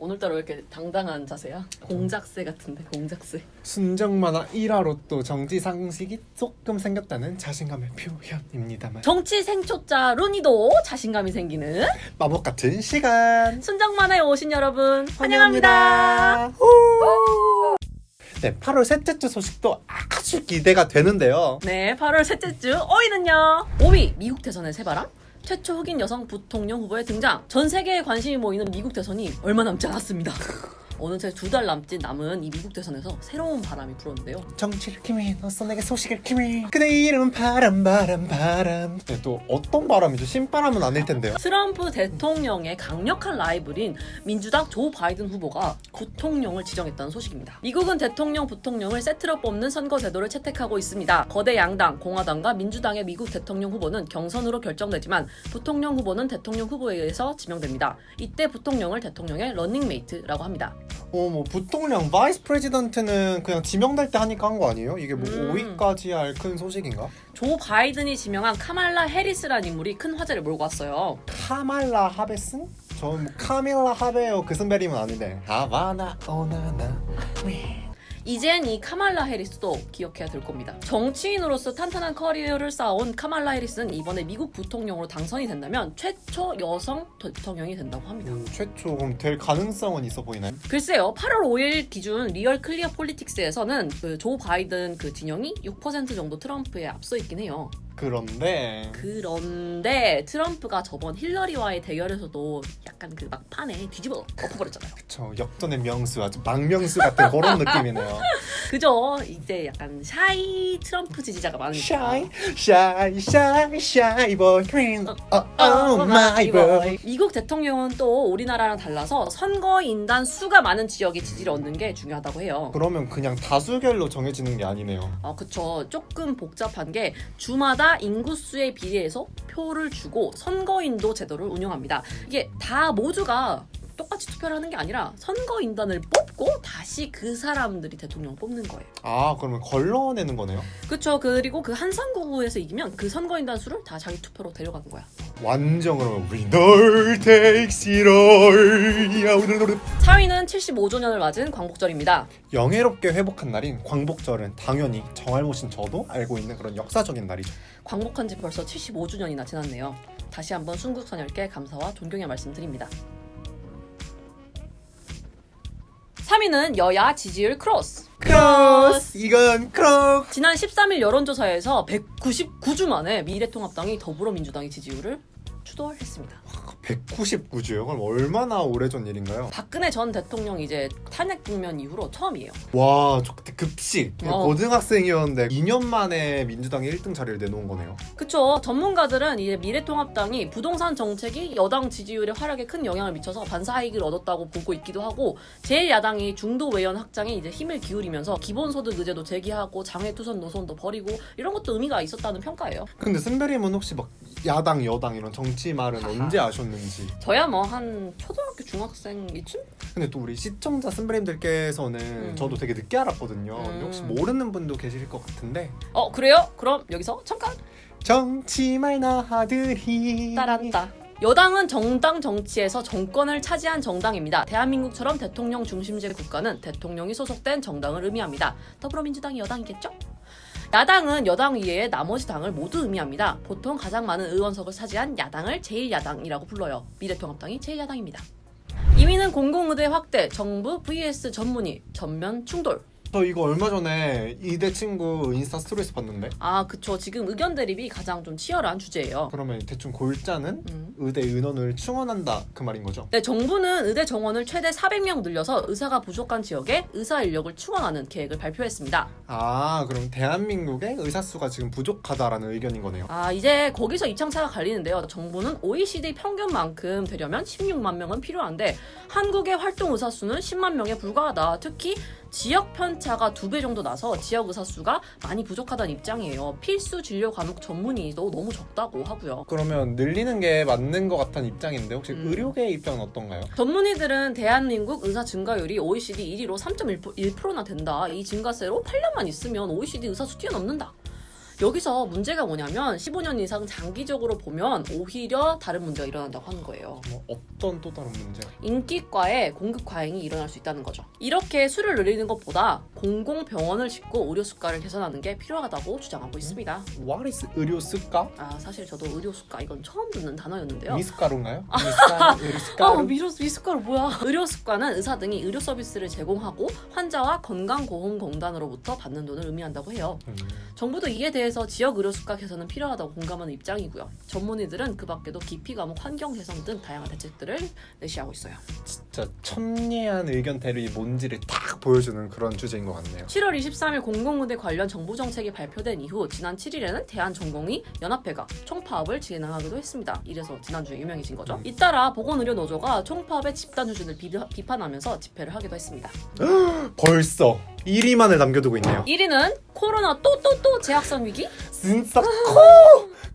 오늘따라 왜 이렇게 당당한 자세야? 공작새 같은데, 공작새. 순정만화 1화로 또 정지상식이 조금 생겼다는 자신감의 표현입니다만 정치 생초자 루니도 자신감이 생기는 마법 같은 시간 순정만화에 오신 여러분 환영합니다. 후! 네, 8월 셋째 주 소식도 아주 기대가 되는데요. 네, 8월 셋째 주 5위는요. 5위 미국 대선의 새바람. 최초 흑인 여성 부통령 후보의 등장. 전 세계에 관심이 모이는 미국 대선이 얼마 남지 않았습니다. 어느새 2달 남은 이 미국 대선에서 새로운 바람이 불었는데요. 정치를 키미 너써 내게 소식을 키미 그대 이름은 바람. 네, 또 어떤 바람이죠? 신바람은 아닐 텐데요. 트럼프 대통령의 강력한 라이벌인 민주당 조 바이든 후보가 부통령을 지정했다는 소식입니다. 미국은 대통령, 부통령을 세트로 뽑는 선거 제도를 채택하고 있습니다. 거대 양당 공화당과 민주당의 미국 대통령 후보는 경선으로 결정되지만 부통령 후보는 대통령 후보에 의해서 지명됩니다. 이때 부통령을 대통령의 러닝메이트라고 합니다. 뭐 부통령, 바이스 프레지던트는 그냥 지명될 때 하니까 한 거 아니에요? 이게 뭐 5위까지 할 큰 소식인가? 조 바이든이 지명한 카말라 해리스라는 인물이 큰 화제를 몰고 왔어요. 카말라 하베슨? 저는 뭐 카밀라 하베요 그 선배님은 아닌데 하바나 오나나 이젠 이 카말라 해리스도 기억해야 될 겁니다. 정치인으로서 탄탄한 커리어를 쌓아온 카말라 해리스는 이번에 미국 부통령으로 당선이 된다면 최초 여성 대통령이 된다고 합니다. 최초 그럼 될 가능성은 있어 보이나요? 글쎄요. 8월 5일 기준 리얼 클리어 폴리틱스에서는 그 조 바이든 그 진영이 6% 정도 트럼프에 앞서 있긴 해요. 그런데 트럼프가 저번 힐러리와의 대결에서도 약간 그 막판에 뒤집어 엎어버렸잖아요. 그쵸, 역전의 명수, 아주 망명수 같은 그런 느낌이네요. 그죠? 이제 약간 샤이 트럼프 지지자가 많으니까. 샤이 보이 크림 마이 보이. 미국 대통령은 또 우리나라랑 달라서 선거인단 수가 많은 지역의 지지를 얻는 게 중요하다고 해요. 그러면 그냥 다수결로 정해지는 게 아니네요. 그쵸. 조금 복잡한 게 주마다 인구수에 비례해서 표를 주고 선거인도 제도를 운영합니다. 이게 다 모두가 똑같이 투표를 하는 게 아니라 선거인단을 뽑고 다시 그 사람들이 대통령 뽑는 거예요. 그러면 걸러내는 거네요? 그쵸. 그리고 그 한 선거구에서 이기면 그 선거인단 수를 다 자기 투표로 데려가는 거야. 완전 그러면 winner takes it all. 4위는 75주년을 맞은 광복절입니다. 영예롭게 회복한 날인 광복절은 당연히 정알못인 저도 알고 있는 그런 역사적인 날이죠. 광복한 지 벌써 75주년이나 지났네요. 다시 한번 순국선열께 감사와 존경의 말씀드립니다. 3위는 여야 지지율 크로스. 이건 크로스. 지난 13일 여론조사에서 199주 만에 미래통합당이 더불어민주당의 지지율을 추돌했습니다. 199주요? 그럼 얼마나 오래전 일인가요? 박근혜 전 대통령 이제 탄핵 국면 이후로 처음이에요. 와, 저 그때 급식 고등학생이었는데 2년 만에 민주당이 1등 자리를 내놓은 거네요. 그쵸. 전문가들은 이제 미래통합당이 부동산 정책이 여당 지지율에 활약에 큰 영향을 미쳐서 반사이익을 얻었다고 보고 있기도 하고, 제1야당이 중도 외연 확장에 이제 힘을 기울이면서 기본소득 의제도 제기하고 장외투선 노선도 버리고 이런 것도 의미가 있었다는 평가예요. 근데 선배님은 혹시 막 야당 여당 이런 정치 말은 언제 아셨는지? 저야 뭐 한 초등학교 중학생 이쯤? 근데 또 우리 시청자 선배님들께서는 저도 되게 늦게 알았거든요. 근데 혹시 모르는 분도 계실 것 같은데. 그래요? 그럼 여기서 잠깐. 정치 말나들이 따란다. 여당은 정당 정치에서 정권을 차지한 정당입니다. 대한민국처럼 대통령 중심제 국가는 대통령이 소속된 정당을 의미합니다. 더불어민주당이 여당이겠죠? 야당은 여당 이외의 나머지 당을 모두 의미합니다. 보통 가장 많은 의원석을 차지한 야당을 제1야당이라고 불러요. 미래통합당이 제1야당입니다. 2위는 공공의대 확대, 정부 vs 전문의, 전면 충돌. 저 이거 얼마 전에 이대 친구 인스타 스토리에서 봤는데. 그쵸. 지금 의견 대립이 가장 좀 치열한 주제예요. 그러면 대충 골자는 의대 인원을 충원한다 그 말인 거죠? 네, 정부는 의대 정원을 최대 400명 늘려서 의사가 부족한 지역에 의사 인력을 충원하는 계획을 발표했습니다. 그럼 대한민국의 의사 수가 지금 부족하다라는 의견인 거네요. 이제 거기서 입장차가 갈리는데요. 정부는 OECD 평균만큼 되려면 16만 명은 필요한데 한국의 활동 의사 수는 10만 명에 불과하다. 특히 지역 편차가 2배 정도 나서 지역 의사 수가 많이 부족하다는 입장이에요. 필수 진료 과목 전문의도 너무 적다고 하고요. 그러면 늘리는 게 맞는 것 같다는 입장인데 혹시 의료계의 입장은 어떤가요? 전문의들은 대한민국 의사 증가율이 OECD 1위로 3.1%나 된다. 이 증가세로 8년만 있으면 OECD 의사 수 뛰어넘는다. 여기서 문제가 뭐냐면 15년 이상 장기적으로 보면 오히려 다른 문제가 일어난다고 하는 거예요. 뭐 어떤 또 다른 문제? 인기과에 공급 과잉이 일어날 수 있다는 거죠. 이렇게 수를 늘리는 것보다 공공병원을 짓고 의료 수가를 개선하는 게 필요하다고 주장하고 있습니다. What is 의료수가? 사실 저도 의료 수가 이건 처음 듣는 단어였는데요. 미숫가루인가요? 미숫가루? 의료수가루? 미숫가루 뭐야? 의료 수가는 의사 등이 의료 서비스를 제공하고 환자와 건강보험공단으로부터 받는 돈을 의미한다고 해요. 정부도 이에 대해서 지역 의료 수가 개선은 필요하다고 공감하는 입장이고요. 전문의들은 그 밖에도 기피 과목, 환경 개선 등 다양한 대책들을 내시하고 있어요. 진짜 천리안 의견 대립이 뭔지를 딱 보여주는 그런 주제인 것 같네요. 7월 23일 공공의대 관련 정부 정책이 발표된 이후 지난 7일에는 대한전공의 연합회가 총파업을 진행하기도 했습니다. 이래서 지난주에 유명해진 거죠. 잇따라 보건의료노조가 총파업의 집단 휴진을 비판하면서 집회를 하기도 했습니다. 벌써 1위만을 남겨두고 있네요. 1위는 코로나 또 재확산 위기? 진짜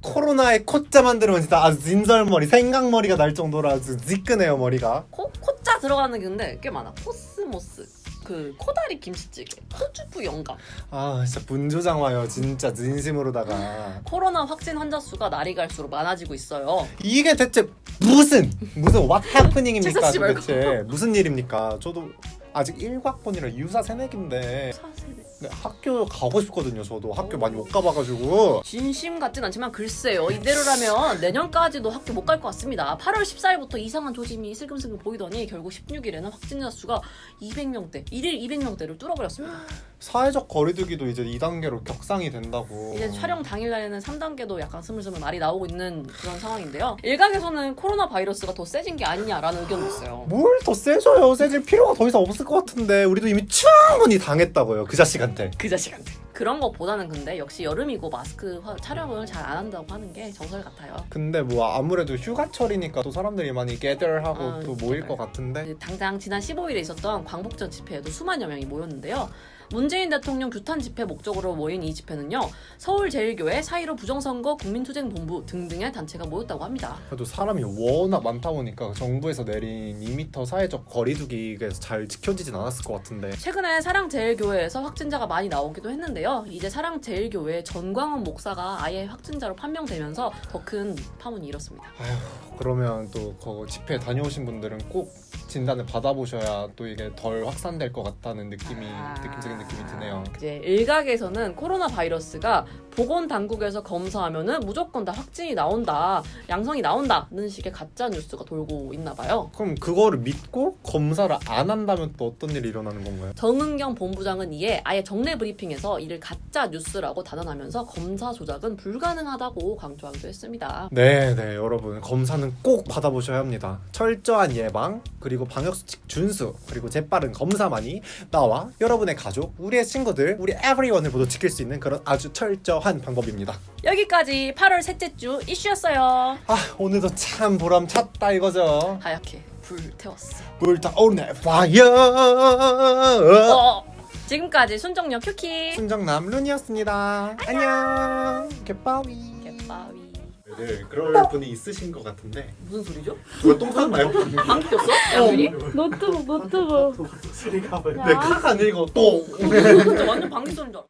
코로나에 코자 만들면 진짜 아주 진절머리 생각머리가 날 정도로 아주 지끈해요 머리가. 코자 들어가는 게 근데 꽤 많아. 코스모스, 그 코다리 김치찌개, 호주부 영감. 아 진짜 분조장 와요 진짜 진심으로다가. 코로나 확진 환자 수가 날이 갈수록 많아지고 있어요. 이게 대체 무슨 what happening입니까 책상치 말고. 도대체 무슨 일입니까? 저도 아직 1학번이라 유사 새내기인데 사실 네, 학교 가고 싶거든요. 저도 학교 많이 못 가봐가지고. 진심 같진 않지만 글쎄요. 이대로라면 내년까지도 학교 못 갈 것 같습니다. 8월 14일부터 이상한 조짐이 슬금슬금 보이더니 결국 16일에는 확진자 수가 200명대, 1일 200명대를 뚫어버렸습니다. 사회적 거리두기도 이제 2단계로 격상이 된다고. 이제 촬영 당일날에는 3단계도 약간 스물스물 말이 나오고 있는 그런 상황인데요. 일각에서는 코로나 바이러스가 더 세진 게 아니냐라는 의견도 있어요. 뭘 더 세져요. 세질 필요가 더 이상 없을 것 같은데 우리도 이미 충분히 당했다고요. 그 자식한테. 그 자식한테. 그런 것보다는 근데 역시 여름이고 마스크 촬영을 잘 안 한다고 하는 게 정설 같아요. 근데 뭐 아무래도 휴가철이니까 또 사람들이 많이 gather하고 또 모일 것 같은데. 당장 지난 15일에 있었던 광복절 집회에도 수만여 명이 모였는데요. 문재인 대통령 규탄 집회 목적으로 모인 이 집회는요. 서울제일교회, 4.15 부정선거 국민투쟁본부 등등의 단체가 모였다고 합니다. 그래도 사람이 워낙 많다 보니까 정부에서 내린 2m 사회적 거리두기가 잘 지켜지진 않았을 것 같은데. 최근에 사랑제일교회에서 확진자가 많이 나오기도 했는데요. 이제 사랑제일교회 전광훈 목사가 아예 확진자로 판명되면서 더 큰 파문이 일었습니다. 아휴, 그러면 또 그 집회 다녀오신 분들은 꼭 진단을 받아보셔야 또 이게 덜 확산될 것 같다는 느낌적인 느낌이 드네요. 이제 일각에서는 코로나 바이러스가 보건당국에서 검사하면은 무조건 다 확진이 나온다, 양성이 나온다는 식의 가짜 뉴스가 돌고 있나 봐요. 그럼 그거를 믿고 검사를 안 한다면 또 어떤 일이 일어나는 건가요? 정은경 본부장은 이에 아예 정례 브리핑에서 이를 가짜 뉴스라고 단언하면서 검사 조작은 불가능하다고 강조하기도 했습니다. 네, 여러분 검사는 꼭 받아보셔야 합니다. 철저한 예방, 그리고 방역수칙 준수, 그리고 재빠른 검사만이 나와 여러분의 가족, 우리의 친구들, 우리 everyone을 모두 지킬 수 있는 그런 아주 철저한 방법입니다. 여기까지 8월 셋째 주 이슈였어요. 아, 오늘도 참 보람찼다 이거죠. 하얗게 불태웠어. 불타오르네 파이어. 지금까지 순정역 큐키 순정남 룬이었습니다. 안녕. 개빠위. 개빠위. 네, 그럴 분이 있으신 것 같은데. 무슨 소리죠? 누가 똥 쌌나요? 방귀 꼈어? 양준이? 노트북. 내 카가 아니고 똥. 진짜 완전 방귀 쏘는 줄 알아.